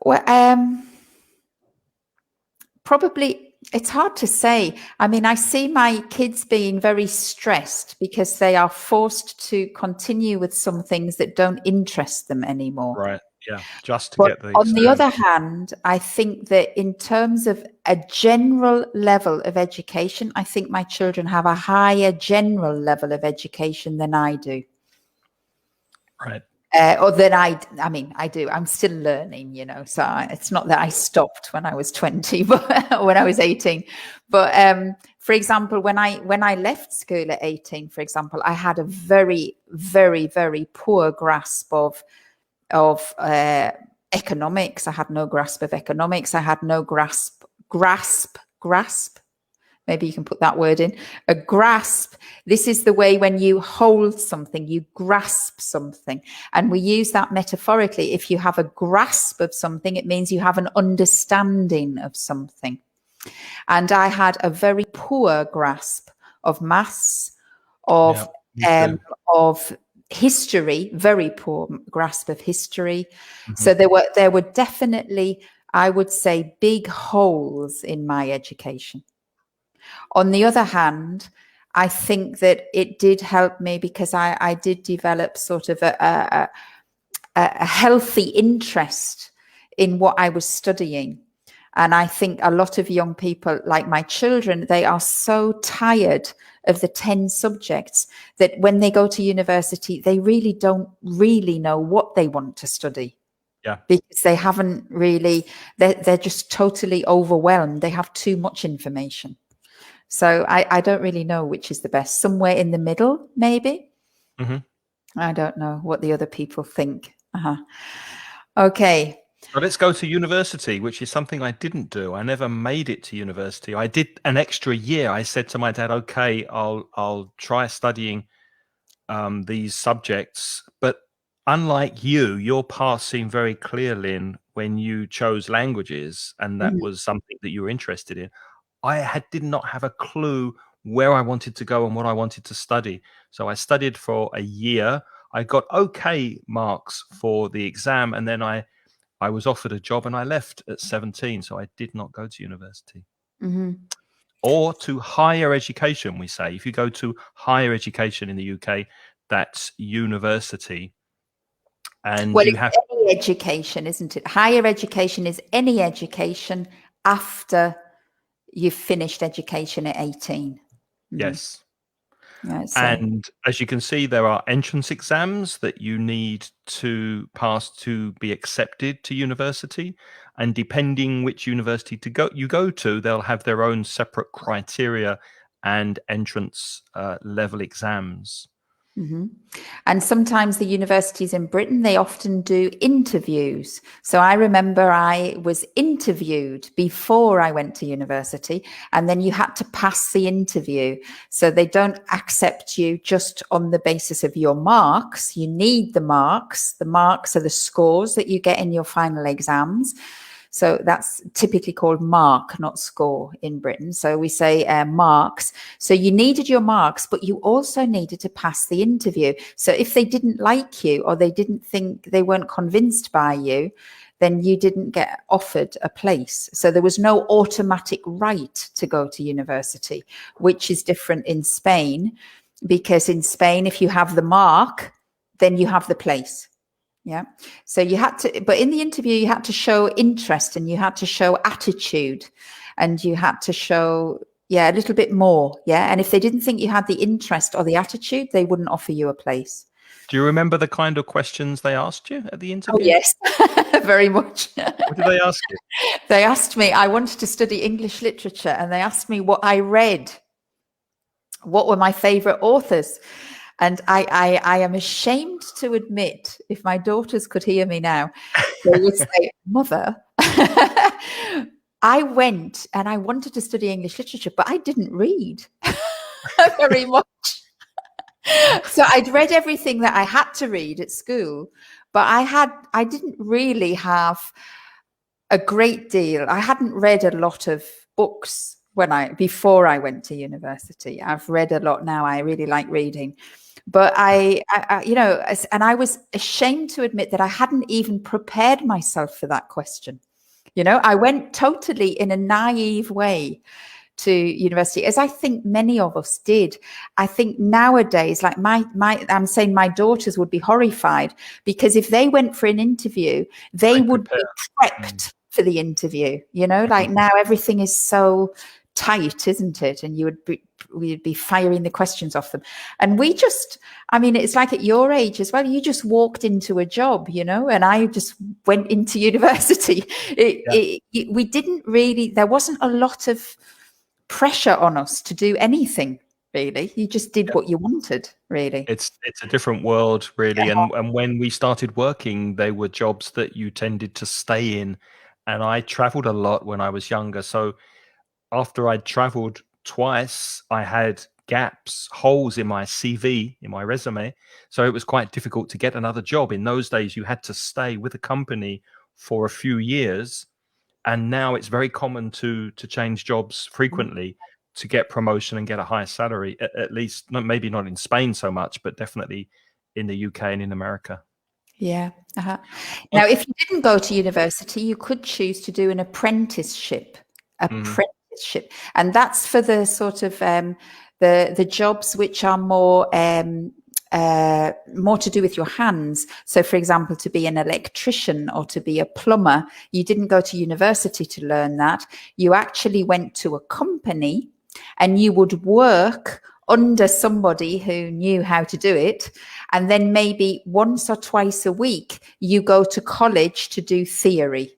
Well, probably, it's hard to say. I mean, I see my kids being very stressed because they are forced to continue with some things that don't interest them anymore. Right. Yeah. Just to but get the on the other hand, I think that in terms of a general level of education, I think my children have a higher general level of education than I do. Right. Or than I do. I'm still learning, so it's not that I stopped when I was 20, but when I was 18. But for example, when I left school at 18, for example, I had a very, very, very poor grasp of economics. I had no grasp of economics. I had no grasp. Maybe you can put that word in. A grasp. This is the way when you hold something, you grasp something. And we use that metaphorically. If you have a grasp of something, it means you have an understanding of something. And I had a very poor grasp of maths, of history, very poor grasp of history. So there were definitely, I would say, big holes in my education. On the other hand, I think that it did help me because I did develop sort of a healthy interest in what I was studying. And I think a lot of young people, like my children, they are so tired of the 10 subjects that when they go to university, they really don't really know what they want to study. Yeah. Because they haven't really, they're just totally overwhelmed. They have too much information. So I don't really know which is the best. Somewhere in the middle, maybe. Mm-hmm. I don't know what the other people think. Okay. Well, let's go to university, which is something I didn't do. I never made it to university. I did an extra year. I said to my dad, "Okay, I'll try studying these subjects." But unlike you, your path seemed very clear, Lynn, when you chose languages, and that was something that you were interested in. I did not have a clue where I wanted to go and what I wanted to study. So I studied for a year. I got okay marks for the exam, and then I was offered a job and I left at 17. So I did not go to university. Or to higher education, we say. If you go to higher education in the UK, that's university. And Well, you it's have any education, isn't it? Higher education is any education after you've finished education at 18. yes. Yeah, so. And as you can see, there are entrance exams that you need to pass to be accepted to university. And depending which university you go to, they'll have their own separate criteria and entrance level exams. And sometimes the universities in Britain, they often do interviews. So I remember I was interviewed before I went to university, and then you had to pass the interview. So they don't accept you just on the basis of your marks. You need the marks. The marks are the scores that you get in your final exams. So that's typically called mark, not score in Britain. So we say marks. So you needed your marks, but you also needed to pass the interview. So if they didn't like you or they didn't think, they weren't convinced by you, then you didn't get offered a place. So there was no automatic right to go to university, which is different in Spain, because in Spain, if you have the mark, then you have the place. Yeah. So you had to, but in the interview, you had to show interest and you had to show attitude and you had to show, a little bit more. Yeah. And if they didn't think you had the interest or the attitude, they wouldn't offer you a place. Do you remember the kind of questions they asked you at the interview? Oh, yes, very much. What did they ask you? They asked me, I wanted to study English literature, and they asked me what I read. What were my favorite authors? And I am ashamed to admit, if my daughters could hear me now, they would say, Mother, I went and I wanted to study English literature, but I didn't read very much. So I'd read everything that I had to read at school, but I didn't really have a great deal. I hadn't read a lot of books before I went to university. I've read a lot now. I really like reading. But I and I was ashamed to admit that I hadn't even prepared myself for that question. I went totally in a naive way to university, as I think many of us did. I think nowadays, like I'm saying my daughters would be horrified, because if they went for an interview, they would be prepped for the interview. Like now everything is so tight, isn't it? And we'd be firing the questions off them. And it's like at your age as well, you just walked into a job, and I just went into university. We didn't really, there wasn't a lot of pressure on us to do anything, really. You just did what you wanted, really. It's a different world, really. And when we started working, they were jobs that you tended to stay in. And I traveled a lot when I was younger. So after I'd traveled twice, I had gaps, holes in my CV, in my resume. So it was quite difficult to get another job. In those days, you had to stay with a company for a few years. And now it's very common to change jobs frequently to get promotion and get a higher salary, at least, maybe not in Spain so much, but definitely in the UK and in America. Yeah. Now, if you didn't go to university, you could choose to do an apprenticeship. And that's for the sort of the jobs which are more to do with your hands. So, for example, to be an electrician or to be a plumber, you didn't go to university to learn that. You actually went to a company and you would work under somebody who knew how to do it. And then maybe once or twice a week, you go to college to do theory.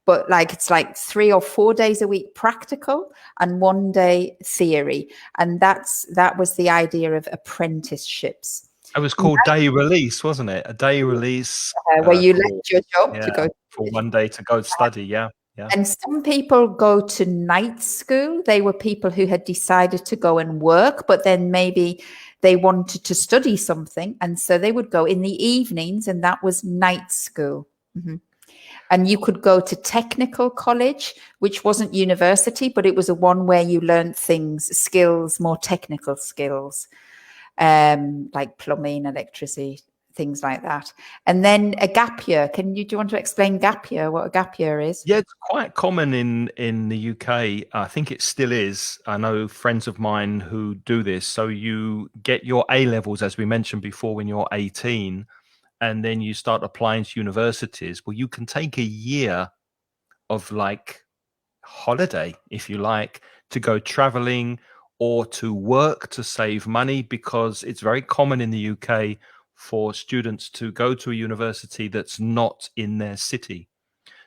But like it's like 3 or 4 days a week practical and 1 day theory. And that was the idea of apprenticeships. It was called day release, wasn't it? A day release Where you left your job to go for 1 day to go study. Yeah. And some people go to night school. They were people who had decided to go and work, but then maybe they wanted to study something. And so they would go in the evenings, and that was night school. Mm-hmm. And you could go to technical college, which wasn't university, but it was a one where you learned things, skills, more technical skills, like plumbing, electricity, things like that. And then a gap year. Do you want to explain gap year, what a gap year is? Yeah, it's quite common in the UK. I think it still is. I know friends of mine who do this. So you get your A levels, as we mentioned before, when you're 18, and then you start applying to universities. Well, you can take a year of like holiday, if you like, to go traveling or to work to save money, because it's very common in the UK for students to go to a university that's not in their city.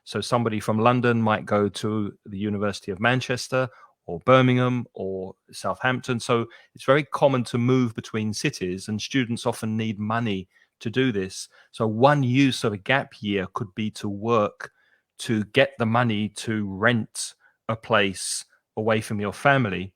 So somebody from London might go to the University of Manchester or Birmingham or Southampton. So it's very common to move between cities, and students often need money to do this. So one use of a gap year could be to work to get the money to rent a place away from your family.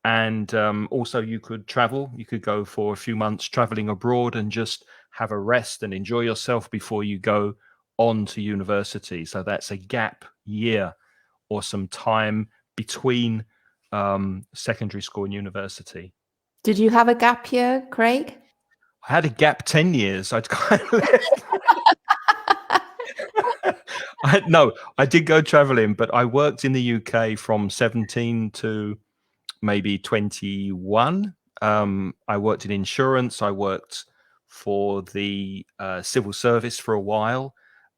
And also you could travel. You could go for a few months traveling abroad and just have a rest and enjoy yourself before you go on to university. So that's a gap year, or some time between secondary school and university. Did you have a gap year, Craig? I had a gap 10 years. I'd kind of No, I did go traveling, but I worked in the UK from 17 to maybe 21. I worked in insurance. I worked for the civil service for a while,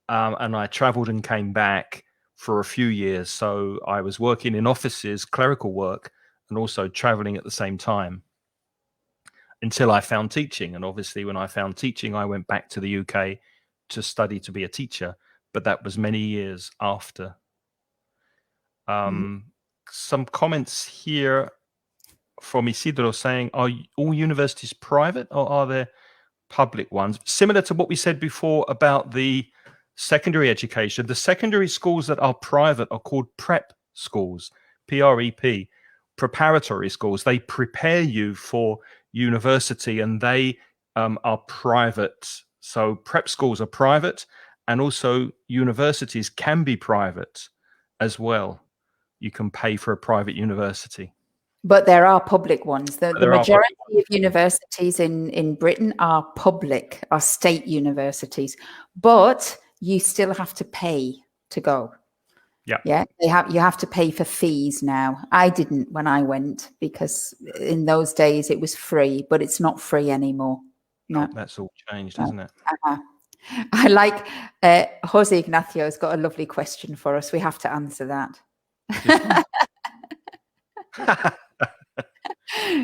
and I traveled and came back for a few years. So I was working in offices, clerical work, and also traveling at the same time until I found teaching. And obviously, when I found teaching, I went back to the UK to study to be a teacher. But that was many years after. Some comments here from Isidro saying, are all universities private or are there public ones? Similar to what we said before about the secondary education, the secondary schools that are private are called prep schools, PREP, preparatory schools. They prepare you for university, and they are private. So prep schools are private, and also universities can be private as well. You can pay for a private university. But there are public ones. The majority of universities in Britain are public, are state universities, but you still have to pay to go. Yeah. You have to pay for fees now. I didn't when I went, because in those days it was free, but it's not free anymore. No, that's all changed, hasn't it? I like Jose Ignacio's got a lovely question for us. We have to answer that.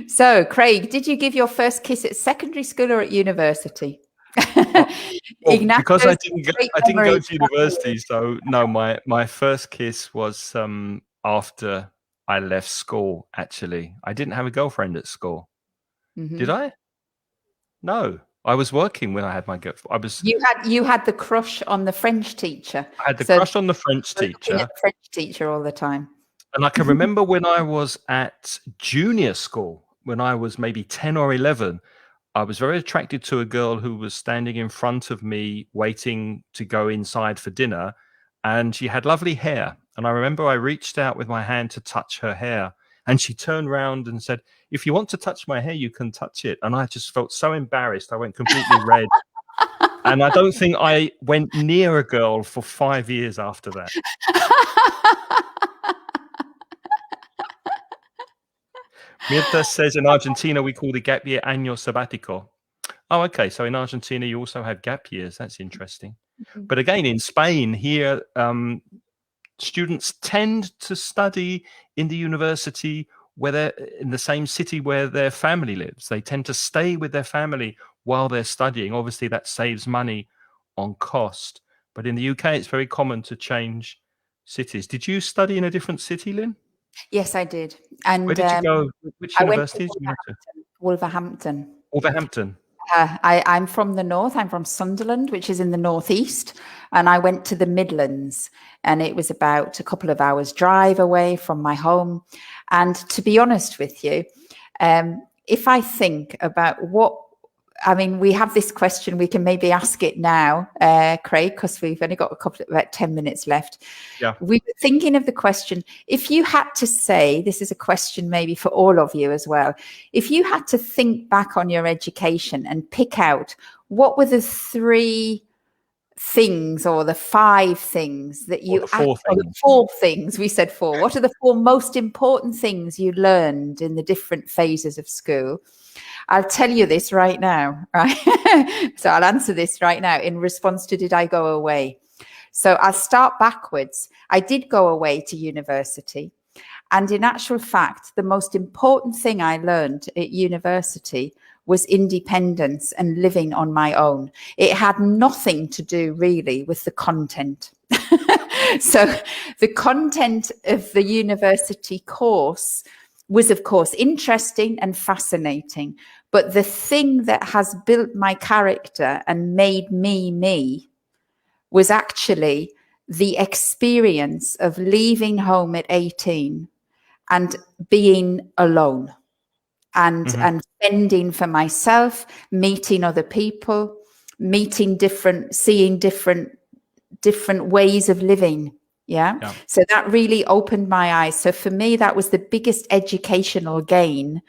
So, Craig, did you give your first kiss at secondary school or at university? Because I didn't go to university, so no, my first kiss was after I left school. Actually, I didn't have a girlfriend at school. Did I? No, I was working when I had my girlfriend. You had the crush on the French teacher. I had the crush on the French teacher. The French teacher all the time. And I can remember when I was at junior school, when I was maybe 10 or 11, I was very attracted to a girl who was standing in front of me waiting to go inside for dinner. And she had lovely hair. And I remember I reached out with my hand to touch her hair. And she turned around and said, "If you want to touch my hair, you can touch it." And I just felt so embarrassed. I went completely red. And I don't think I went near a girl for 5 years after that. Mirta says in Argentina, we call the gap year año sabbatico. Oh, okay. So in Argentina, you also have gap years. That's interesting. But again, in Spain, here, students tend to study in the university where they're in the same city where their family lives. They tend to stay with their family while they're studying. Obviously, that saves money on cost. But in the UK, it's very common to change cities. Did you study in a different city, Lynn? Yes, I did. Where And did you go? Which I went to university did you go to? Wolverhampton. Wolverhampton. I'm from the north. I'm from Sunderland, which is in the northeast. And I went to the Midlands, and it was about a couple of hours drive away from my home. And to be honest with you, if I think about we have this question, we can maybe ask it now, Craig, because we've only got about 10 minutes left. Yeah. We were thinking of the question, if you had to say, this is a question maybe for all of you as well, if you had to think back on your education and pick out what were the 3 things or the 5 things that you, or the 4 things, we said 4, what are the 4 most important things you learned in the different phases of school? I'll tell you this right now, right? So I'll answer this right now in response to, did I go away? So I'll start backwards. I did go away to university. And in actual fact, the most important thing I learned at university was independence and living on my own. It had nothing to do really with the content. So the content of the university course was, of course, interesting and fascinating. But the thing that has built my character and made me me was actually the experience of leaving home at 18 and being alone and fending for myself, meeting other people, seeing different ways of living. Yeah. So that really opened my eyes. So for me, that was the biggest educational gain.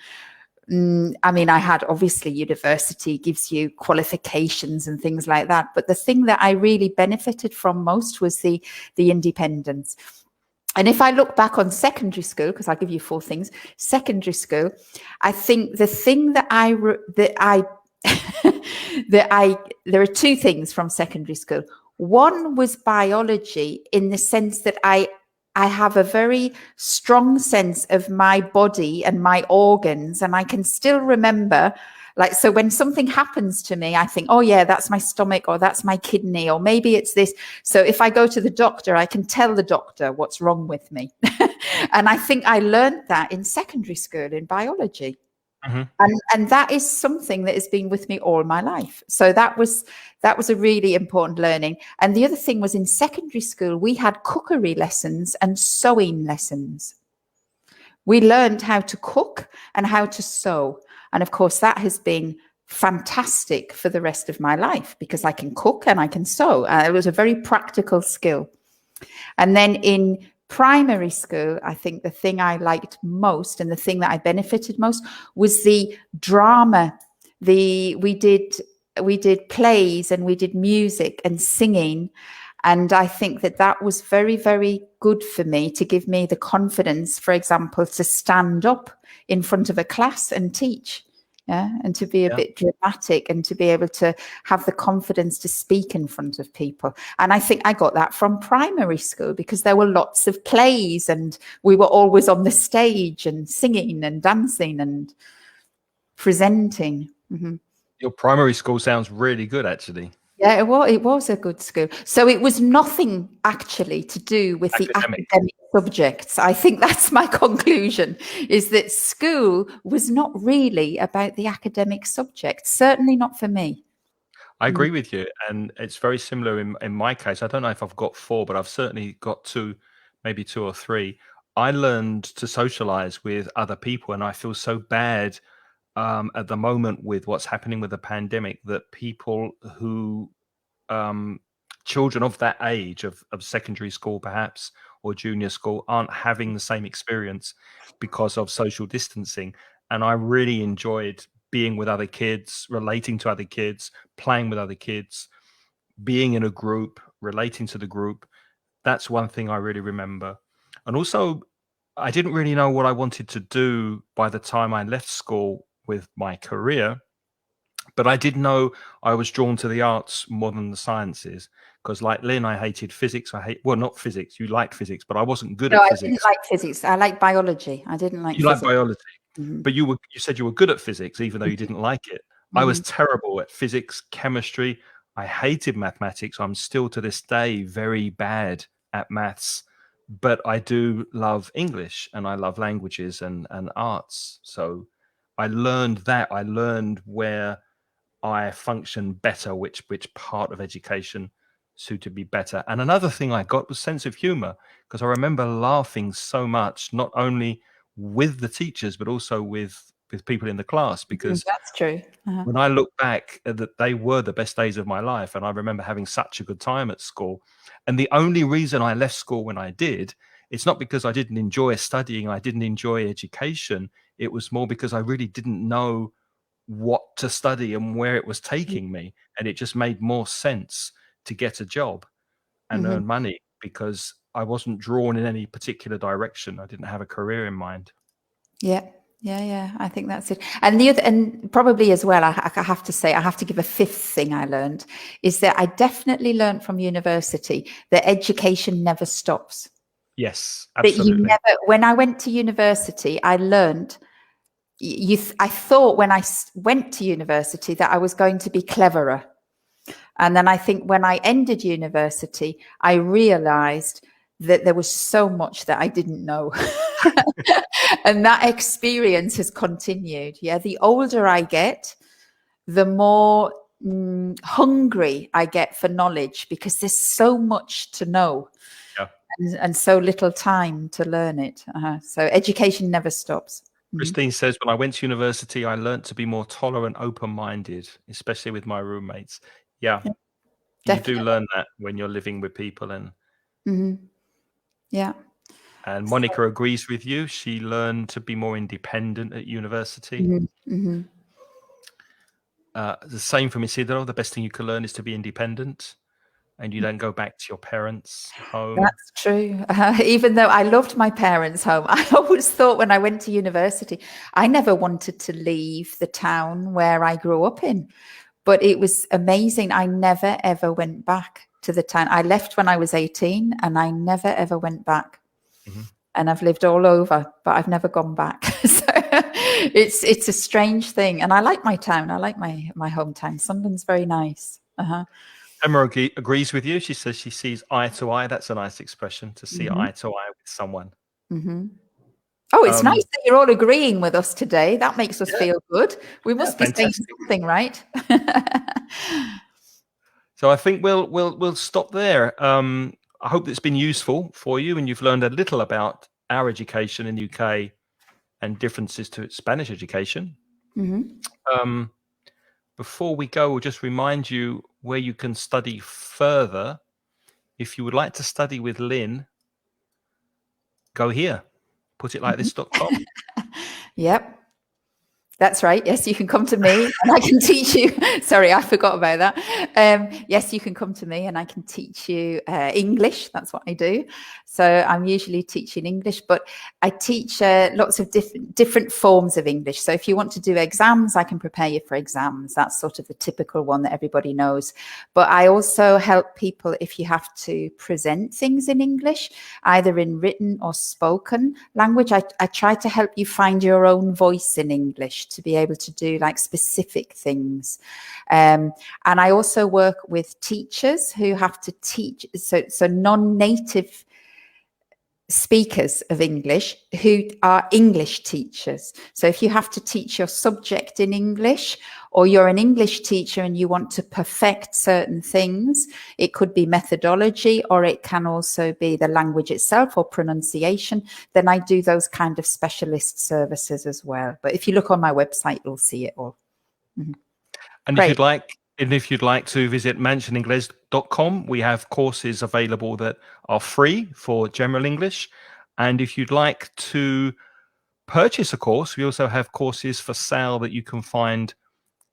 I had, obviously, university gives you qualifications and things like that. But the thing that I really benefited from most was the independence. And if I look back on secondary school, because I'll give you 4 things, secondary school, I think the thing that there are 2 things from secondary school. One was biology, in the sense that I have a very strong sense of my body and my organs, and I can still remember, so when something happens to me, I think, oh yeah, that's my stomach, or that's my kidney, or maybe it's this. So if I go to the doctor, I can tell the doctor what's wrong with me. And I think I learned that in secondary school in biology. And that is something that has been with me all my life. So that was a really important learning. And the other thing was, in secondary school, we had cookery lessons and sewing lessons. We learned how to cook and how to sew. And of course, that has been fantastic for the rest of my life, because I can cook and I can sew. It was a very practical skill. And then in primary school, I think the thing I liked most and the thing that I benefited most was the drama. We did plays, and we did music and singing. And I think that was very, very good for me, to give me the confidence, for example, to stand up in front of a class and teach. And to be a bit dramatic, and to be able to have the confidence to speak in front of people. And I think I got that from primary school, because there were lots of plays, and we were always on the stage and singing and dancing and presenting. Your primary school sounds really good, actually. Yeah, it was a good school. So it was nothing actually to do with the academic subjects. I think that's my conclusion, is that school was not really about the academic subjects, certainly not for me. I agree with you. And it's very similar in my case. I don't know if I've got 4, but I've certainly got 2, maybe 2 or 3. I learned to socialize with other people, and I feel so bad at the moment with what's happening with the pandemic, that people who children of that age of secondary school perhaps, or junior school, aren't having the same experience because of social distancing. And I really enjoyed being with other kids, relating to other kids, playing with other kids, being in a group, relating to the group. That's one thing I really remember. And also, I didn't really know what I wanted to do by the time I left school with my career, but I did know I was drawn to the arts more than the sciences. Because, like Lynn, I hated physics. Well, not physics. You liked physics, but I wasn't good No, at I didn't physics. like physics. I like biology. I didn't like You like physics. biology, Hmm. but you said you were good at physics, even though you didn't like it. I was Hmm. terrible at physics, chemistry. I hated mathematics. I'm still to this day very bad at maths, but I do love English and I love languages and arts. So I learned that. I learned where I function better, which part of education suited me better. And another thing I got was sense of humor, because I remember laughing so much, not only with the teachers, but also with people in the class, because That's true. Uh-huh. when I look back that they were the best days of my life. And I remember having such a good time at school. And the only reason I left school when I did, it's not because I didn't enjoy studying, I didn't enjoy education. It was more because I really didn't know what to study and where it was taking me. And it just made more sense to get a job and Hmm. earn money because I wasn't drawn in any particular direction. I didn't have a career in mind. Yeah. Yeah. I think that's it. And the other, and probably as well, I have to say, I have to give a fifth thing I learned is that I definitely learned from university that education never stops. Yes, That you absolutely. never, when I went to university, I learned I thought when I went to university that I was going to be cleverer. And then I think when I ended university, I realized that there was so much that I didn't know. And that experience has continued. Yeah. The older I get, the more hungry I get for knowledge because there's so much to know Yeah. and so little time to learn it. So education never stops. Christine says, when I went to university, I learned to be more tolerant, open-minded, especially with my roommates. Yeah, Yeah, you do definitely. learn that when you're living with people. Hmm. Yeah. And Monica agrees with you. She learned to be more independent at university. Hmm. Hmm. The same for Isidro. The best thing you can learn is to be independent and you don't go back to your parents' home. That's true. Even though I loved my parents' home, I always thought when I went to university, I never wanted to leave the town where I grew up in. But it was amazing. I never, ever went back to the town. I left when I was 18 and I never, ever went back. Mhm. And I've lived all over, but I've never gone back. So it's a strange thing. And I like my town. I like my hometown. Sunderland's very nice. Uh-huh. Emma agrees with you. She says she sees eye to eye. That's a nice expression, to see Hmm. eye to eye with someone. Hmm. Oh, it's nice Um, that you're all agreeing with us today. That makes us yeah, feel good. We yeah, must be saying fantastic. something, right? So I think we'll stop there. I hope it's been useful for you and you've learned a little about our education in the UK and differences to Spanish education. Hmm. Um, Before we go, we'll just remind you where you can study further. If you would like to study with Lynn, go here. Putitlikethis.com. Yep. That's right. Yes, you can come to me and I can teach you. Sorry, I forgot about that. Yes, you can come to me and I can teach you English. That's what I do. So I'm usually teaching English, but I teach lots of different forms of English. So if you want to do exams, I can prepare you for exams. That's sort of the typical one that everybody knows. But I also help people if you have to present things in English, either in written or spoken language. I try to help you find your own voice in English to be able to do like specific things. And I also work with teachers who have to teach, so non-native speakers of English who are English teachers. So if you have to teach your subject in English, or you're an English teacher and you want to perfect certain things, it could be methodology, or it can also be the language itself or pronunciation, then I do those kind of specialist services as well. But if you look on my website, you'll see it all. Mm-hmm. And Great. if you'd like to visit mansioningles.com, we have courses available that are free for general English. And if you'd like to purchase a course, we also have courses for sale that you can find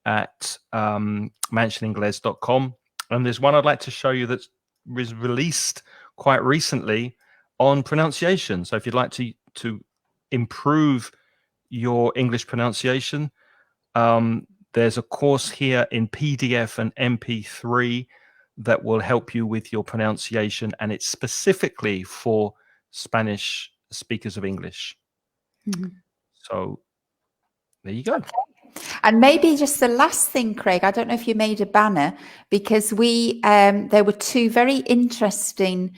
at mansioningles.com. And there's one I'd like to show you that was released quite recently on pronunciation. So if you'd like to improve your English pronunciation, there's a course here in PDF and MP3 that will help you with your pronunciation, and it's specifically for Spanish speakers of English. So there you go. Okay. And maybe just the last thing, Craig, I don't know if you made a banner, because there were two very interesting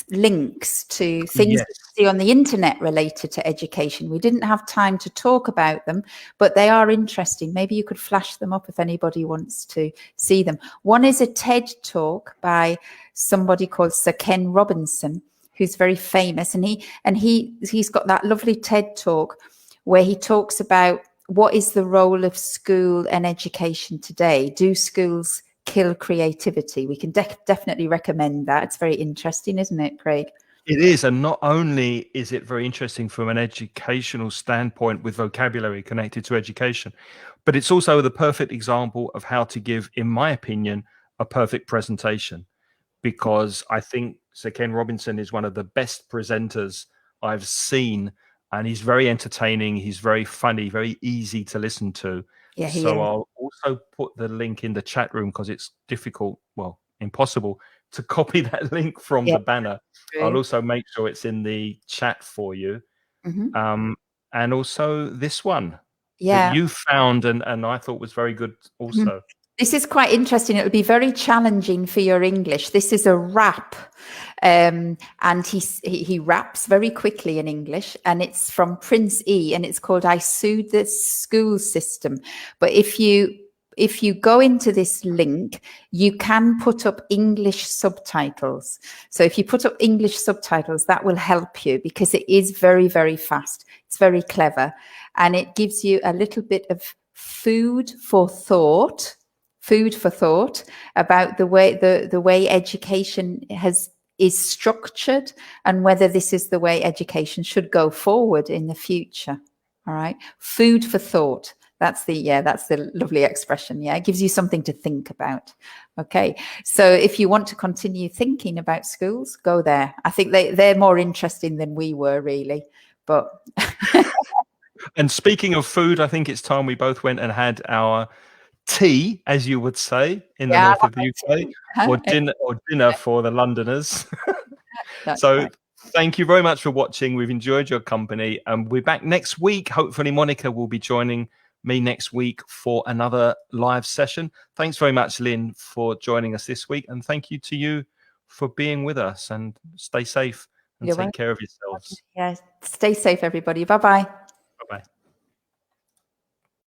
links to things Yes. you see on the internet related to education. We didn't have time to talk about them, but they are interesting. Maybe you could flash them up if anybody wants to see them. One is a TED talk by somebody called Sir Ken Robinson, who's very famous, and he's got that lovely TED talk where he talks about what is the role of school and education today. Do schools kill creativity? We can definitely recommend that. It's very interesting, isn't it, Craig? It is. And not only is it very interesting from an educational standpoint with vocabulary connected to education, but it's also the perfect example of how to give, in my opinion, a perfect presentation. Because I think Sir Ken Robinson is one of the best presenters I've seen. And he's very entertaining. He's very funny, very easy to listen to. Yeah, so I'll also put the link in the chat room because it's difficult, well, impossible to copy that link from the banner. I'll also make sure it's in the chat for you. And also this one that you found and I thought was very good also. This is quite interesting. It would be very challenging for your English. This is a rap, and he raps very quickly in English, and it's from Prince E, and it's called "I Sued the School System." But if you go into this link, you can put up English subtitles. So if you put up English subtitles, that will help you because it is very, very fast. It's very clever, and it gives you a little bit of food for thought about the way education is structured and whether this is the way education should go forward in the future. All right. Food for thought. That's the lovely expression. Yeah. It gives you something to think about. Okay. So if you want to continue thinking about schools, go there. I think they're more interesting than we were really, but. And speaking of food, I think it's time we both went and had our tea, as you would say, in the north of the UK, or dinner for the Londoners. So right. Thank you very much for watching. We've enjoyed your company, and we're back next week. Hopefully Monica will be joining me next week for another live session. Thanks very much, Lynn, for joining us this week, and thank you to you for being with us, and stay safe and take care of yourselves. Yeah, stay safe, everybody. Bye-bye.